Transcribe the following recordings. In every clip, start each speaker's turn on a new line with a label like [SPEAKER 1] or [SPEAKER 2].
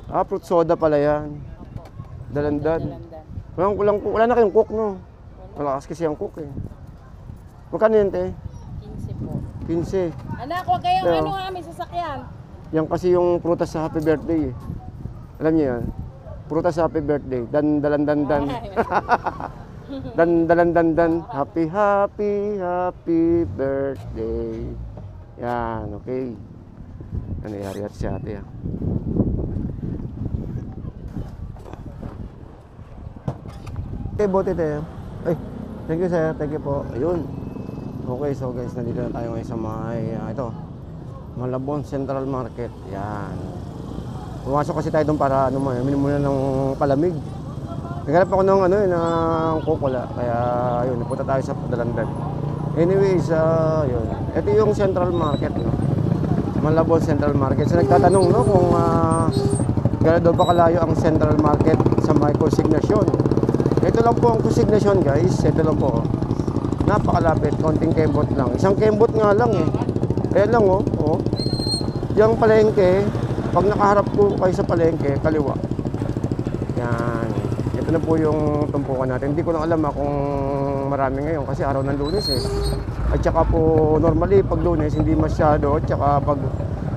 [SPEAKER 1] Ah, fruit soda pala yan.
[SPEAKER 2] Opo.
[SPEAKER 1] Dalandan.
[SPEAKER 2] Dalandan.
[SPEAKER 1] Wala na kayong cook, no? Malakas kasi ang cook eh. Magkano yan, te?
[SPEAKER 2] 15 po.
[SPEAKER 1] 15.
[SPEAKER 2] Anak, huwag kayong
[SPEAKER 1] Pero,
[SPEAKER 2] ano ha, may sasakyan.
[SPEAKER 1] yan kasi yung prutas sa happy birthday eh. Alam niyo yan? Prutas sa happy birthday. Dalandan. Dalandan. Happy birthday. Yan, okay. Ano yari at si ate ah. Bote tayo. Ay, thank you sir, thank you po. Ayun. Okay, so guys, nandito na tayo ngayon sa ito, Malabon Central Market. Yan. Pumasok kasi tayo doon para minumuna ng palamig. Naghanap ako ng ng Coca-Cola. Kaya ayun, napunta tayo sa Dalandan. Anyways, yun. Ito yung Central Market, no? Malabon Central Market. So nagtatanong, no, kung gano'n daw ba kalayo ang Central Market sa may consignation. Ito lang po ang consignation, guys. Ito lang po. Napakalapit, konting kembot lang. Isang kembot nga lang eh. Ayan lang oh. Yung palengke, pag nakaharap po kayo sa palengke, kaliwa. Yan. Ito na po yung tumpukan natin. Hindi ko lang alam kung marami ngayon kasi araw ng Lunes eh. At saka po normally pag Lunes hindi masyado. At saka pag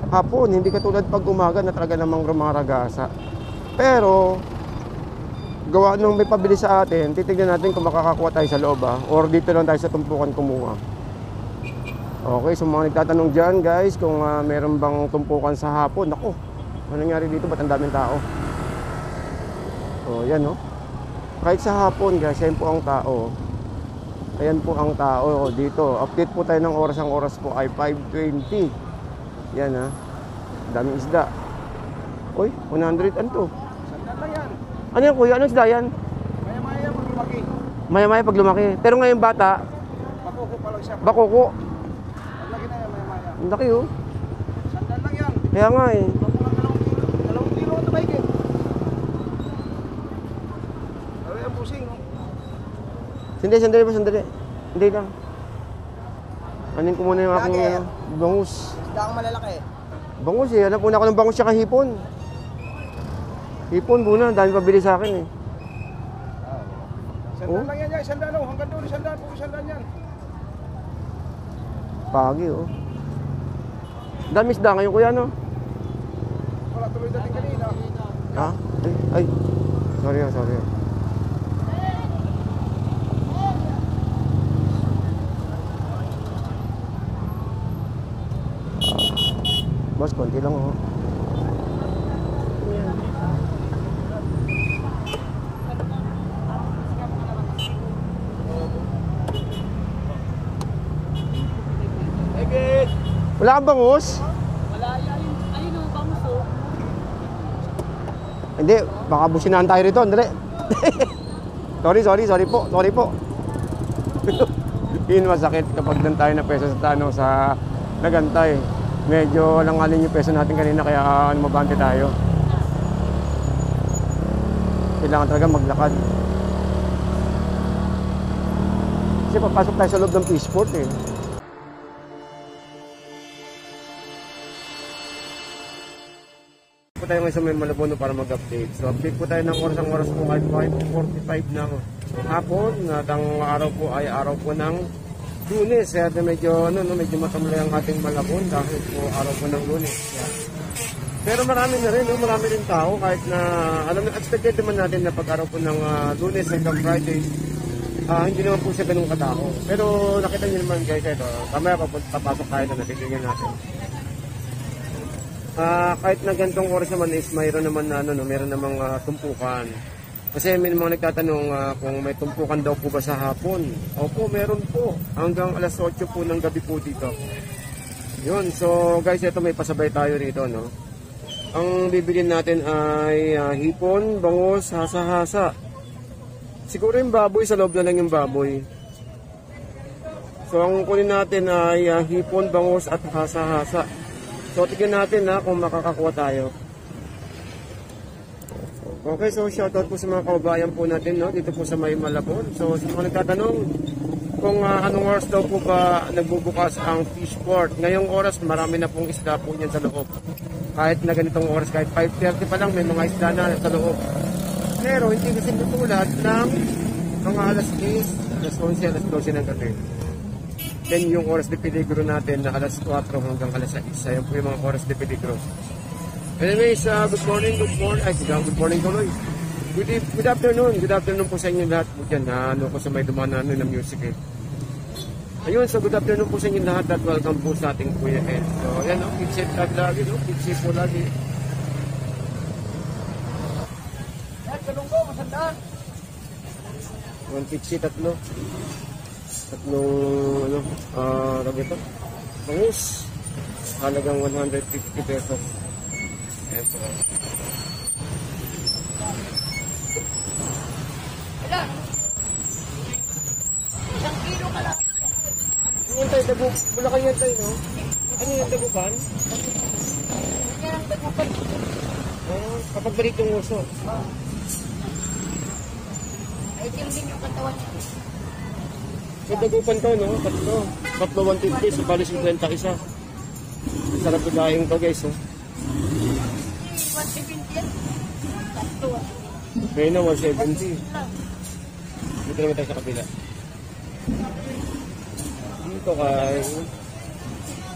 [SPEAKER 1] hapon, hindi katulad pag umaga na talaga namang rumaragasa. Pero gawa nung may pabili sa atin, titignan natin kung makakakuha tayo sa loob or dito lang tayo sa tumpukan kumuha. Okay, so mga nagtatanong dyan guys kung meron bang tumpukan sa hapon. Ako, ano nangyari dito? Ba't ang daming tao? So yan kahit sa hapon guys, yan po ang tao. Ayan po ang tao dito. Update po tayo ng oras. Ang oras po ay 5:20. Yan daming isda. Uy, 100 ano to? Ano yan kuya? Anong isda yan?
[SPEAKER 3] Maya-maya pag lumaki.
[SPEAKER 1] Maya-maya pag lumaki. Pero ngayon bata,
[SPEAKER 3] Bakoko pa lang siya.
[SPEAKER 1] bakoko.
[SPEAKER 3] Paglaki na yan, maya-maya.
[SPEAKER 1] Ang laki
[SPEAKER 3] Sandal lang yan.
[SPEAKER 1] Kaya nga eh.
[SPEAKER 3] Pakulang 2 kilo. 2 kilo ito ba higit? Ano yan pusing, no?
[SPEAKER 1] Sandali. Hindi lang. Anin ko muna yung aking bangus.
[SPEAKER 3] Isda ang malalaki.
[SPEAKER 1] Bangus eh. Hanap muna ako ng bangus tsaka hipon. Hipon muna. Dami pabili sa akin eh.
[SPEAKER 3] Sandal lang yan, sandal lang. Hanggang doon, sandal. Sandal yan.
[SPEAKER 1] Pagi Dami isda ngayon kuya no?
[SPEAKER 3] Wala tuloy dating kanina.
[SPEAKER 1] Ha? Ay. Sorry. Boss, konti lang Wala kang bangus?
[SPEAKER 2] Wala yan. Ayun o, bangus o.
[SPEAKER 1] Hindi, baka businahan tayo rito. Dali. Sorry po. Yun masakit kapag doon tayo na peso sa nagantay. Medyo langalin yung peso natin kanina kaya mabante tayo. Kailangan talaga maglakad. Kasi papasok tayo sa loob ng Peaceport eh. Po tayo ngayon sa may Malabon para mag-update. So update po tayo ng oras po ay 5:45 ng hapon. At ang araw po ay araw po ng Lunes. Kaya medyo matamlay ang ating Malabon dahil po araw po ng Lunes. Yeah. Pero marami na rin, marami rin tao kahit na expected naman natin na pag araw po ng Lunes hanggang Friday. Hindi naman po siya ganun katao. Pero nakita niyo naman guys, ito, kamaya papasok tayo na natitingnan natin. Kahit na ganitong oras naman is mayroon naman meron namang tumpukan. Kasi may mga nagtatanong kung may tumpukan daw po ba sa hapon. Opo, meron po. Hanggang alas 8 po ng gabi po dito. Yun, so guys, ito may pasabay tayo rito, no? Ang bibilin natin ay hipon, bangus, hasa-hasa. Siguro yung baboy, sa loob na lang yung baboy. So ang kunin natin ay hipon, bangus at hasa-hasa. So tignan natin kung makakakuha tayo. Okay, so shoutout po sa mga kababayan po natin dito po sa may Malabon. So sa mga nagtatanong kung anong oras daw po ba nagbubukas ang Peaceport. Ngayong oras marami na pong isda po niyan sa loob. kahit na ganitong oras, kahit 5:30 pa lang may mga isda na sa loob. Pero hindi kasi tutulad ng mga alas 10, alas 11, alas 12 ng gabi. Then yung oras de peligro natin na alas 4 hanggang alas 6. Ayan po yung mga oras de peligro. Anyways, good morning tuloy. Good afternoon po sa inyo lahat po dyan. Ano ko sa may dumaan ng music eh. Ayun, so good afternoon po sa inyo lahat at welcome po sa ating Kuya Ed. So ayan, keep safe lagi, keep safe po lagi.
[SPEAKER 3] Talong ko, masandaan.
[SPEAKER 1] 150, tatlong tawag ito, bangus, halagang 150 pesos. Ayan po.
[SPEAKER 2] Isang kilo ka lang.
[SPEAKER 1] Ano yan tayo, Bulacan yan tayo, no? Ano yan, dagupan?
[SPEAKER 2] Kaya ang tagupan.
[SPEAKER 1] Kapag baritong uso.
[SPEAKER 2] Ay, din yung katawan niya.
[SPEAKER 1] So dagupan to, no? Tatlo 150, so bali 50 isa. Sarap bilaing to guys, oh.
[SPEAKER 2] 170 yan. Tatlo.
[SPEAKER 1] Kaya na 170. Dito naman tayo sa kabila. Dito kay...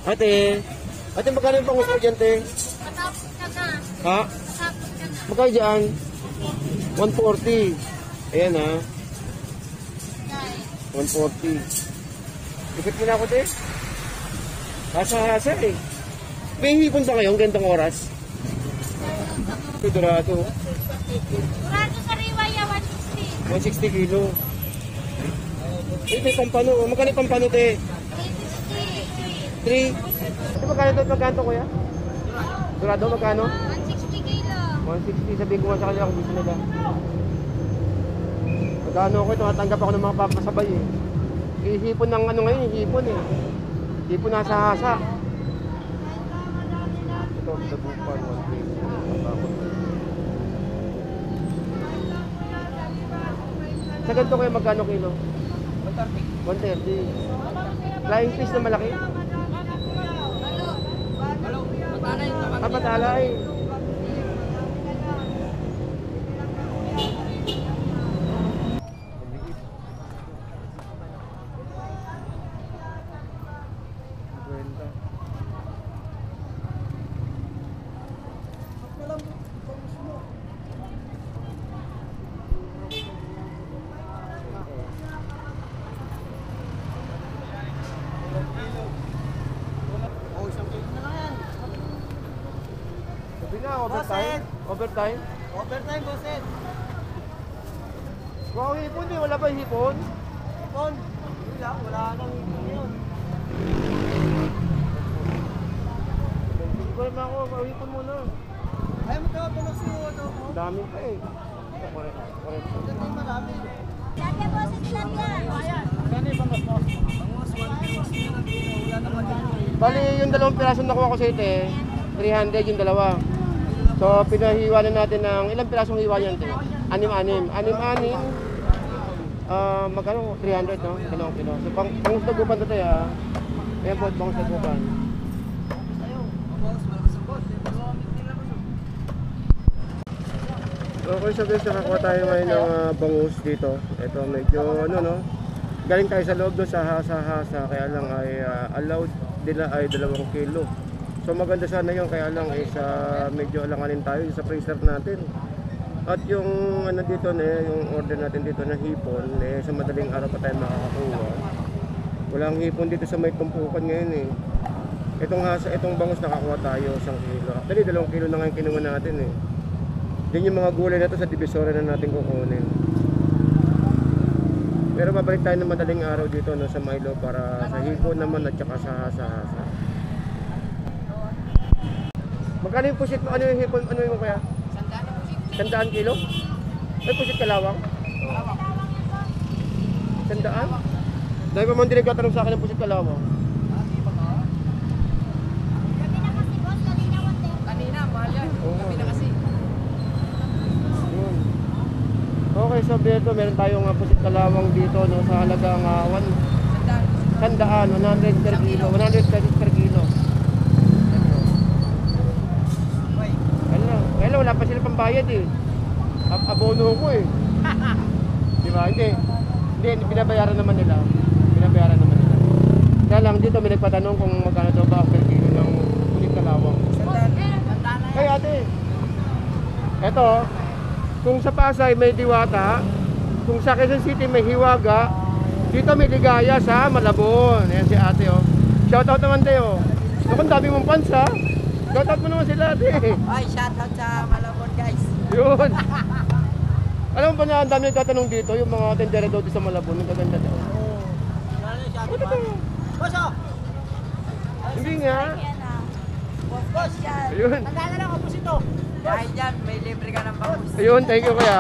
[SPEAKER 1] Ate, magkano yung pangus mo dyan, te?
[SPEAKER 2] Matapos ka na.
[SPEAKER 1] Ha?
[SPEAKER 2] Matapos ka na.
[SPEAKER 1] Magkano dyan? 140. Ayan, ha? 140. Ikot mo na ako, te. Hasa-hasa, eh. May hipon ba ngayon, gantong oras? Dorado.
[SPEAKER 2] Durado sa Riwaya, 160.
[SPEAKER 1] 160 kilo. Ito yung pampano. Magkano yung pampano, te?
[SPEAKER 2] 350.
[SPEAKER 1] 3. Ito magkano ito? Magkano kuya? Dorado, magkano?
[SPEAKER 2] 160 kilo.
[SPEAKER 1] 160. Sabihin ko nga sa kanila kung gusto nila. Magkano ako ito? Natanggap ako ng mga papasabay eh. Hihipon ng ano ngayon, hihipon eh. Hipon nasa hasa. Ito, dagupan, 120. Sa ganito kayo magkano kilo? 130. Flying fish na malaki? Patalay. Overtime? Overtime?
[SPEAKER 3] Overtime, bossed.
[SPEAKER 1] Wow, hipon eh. Wala ba hipon?
[SPEAKER 3] Hipon. Wala nang hipon yun.
[SPEAKER 1] Hindi ko naman ako. Hipon muna.
[SPEAKER 3] Ayaw mo tawa tulog si Uto mo.
[SPEAKER 1] Dami pa eh. Correct.
[SPEAKER 3] Dati marami.
[SPEAKER 2] Lagyan mo sa tilapia.
[SPEAKER 3] Gani bang mas mo? Bangus, 150 na kilo. Wala naman dyan.
[SPEAKER 1] Bali, yung dalawang piraso nakuha ko sa ite, 300 yung dalawa. So, pinahiwa na natin ng ilang pirasong hiwa yan, te? 6-6. 6-6. Magkano? 300, no? Dalawang kilo. So, pangus dagupan to tayo, ha? Ayan po, pangus dagupan. Okay, so guys, nakakuha tayo ngayon ng bangus dito. Ito, medyo, no? Galing tayo sa loob doon sa hasa-hasa, kaya lang ay allowed nila ay 2 kilo. So maganda sana yun, kaya lang medyo alanganin tayo sa freezer natin. At yung ano dito yung order natin dito na hipon, sa madaling araw pa tayo makakakuha. Walang hipon dito sa may tumpukan ngayon eh. Itong bangus nakakuha tayo 1 kilo. Actually 2 kilo na nga yung kinuha natin eh. Yan yung mga gulay na to sa divisoria na natin kukunin. Pero babalik tayo ng madaling araw dito sa Milo para sa hipon naman at saka sa hasa-hasa. Magkano yung pusit mo? Ano yung hipon? Ano yung kaya? 100 kilo? May pusit kalawang? 100? Dahil pa man din nagtatanong sa akin ng pusit kalawang.
[SPEAKER 2] Gabi na kasi boss, kanina 110. Kanina, mahal yan. Gabi na kasi.
[SPEAKER 1] Yun. Okay, so dito meron tayong pusit kalawang dito sa halagang 100 per kilo. 100 per kilo. sila, wala pa sila pambayad eh. Abono ko eh. Di ba? Hindi, binabayaran naman nila. Binabayaran naman nila. Kaya lang dito may nagpatanong kung magkano daw ba per kilo ng kulit kalawang. Kaya ate, eto, kung sa Pasay may Diwata, kung sa Quezon City may Hiwaga, dito may Ligaya sa Malabon. Ayan si ate oh. Shoutout naman tayo. Naku, ang dami mong fans ha. Shoutout mo naman sila ate.
[SPEAKER 3] Ay, shoutout sa Malabon guys.
[SPEAKER 1] Yun. Alam mo ba na ang dami nagtatanong dito, yung mga tendera daw sa Malabon, yung kaganda daw.
[SPEAKER 3] Oo. Lalo yung shoutout
[SPEAKER 1] Ano
[SPEAKER 3] ba?
[SPEAKER 1] to?
[SPEAKER 3] Boss oh!
[SPEAKER 1] Hindi nga.
[SPEAKER 3] Boss!
[SPEAKER 1] Ayun.
[SPEAKER 3] Tandaan na lang, opposite oh. Dahil dyan, may libre ka ng bangus.
[SPEAKER 1] Ayun, thank you kaya.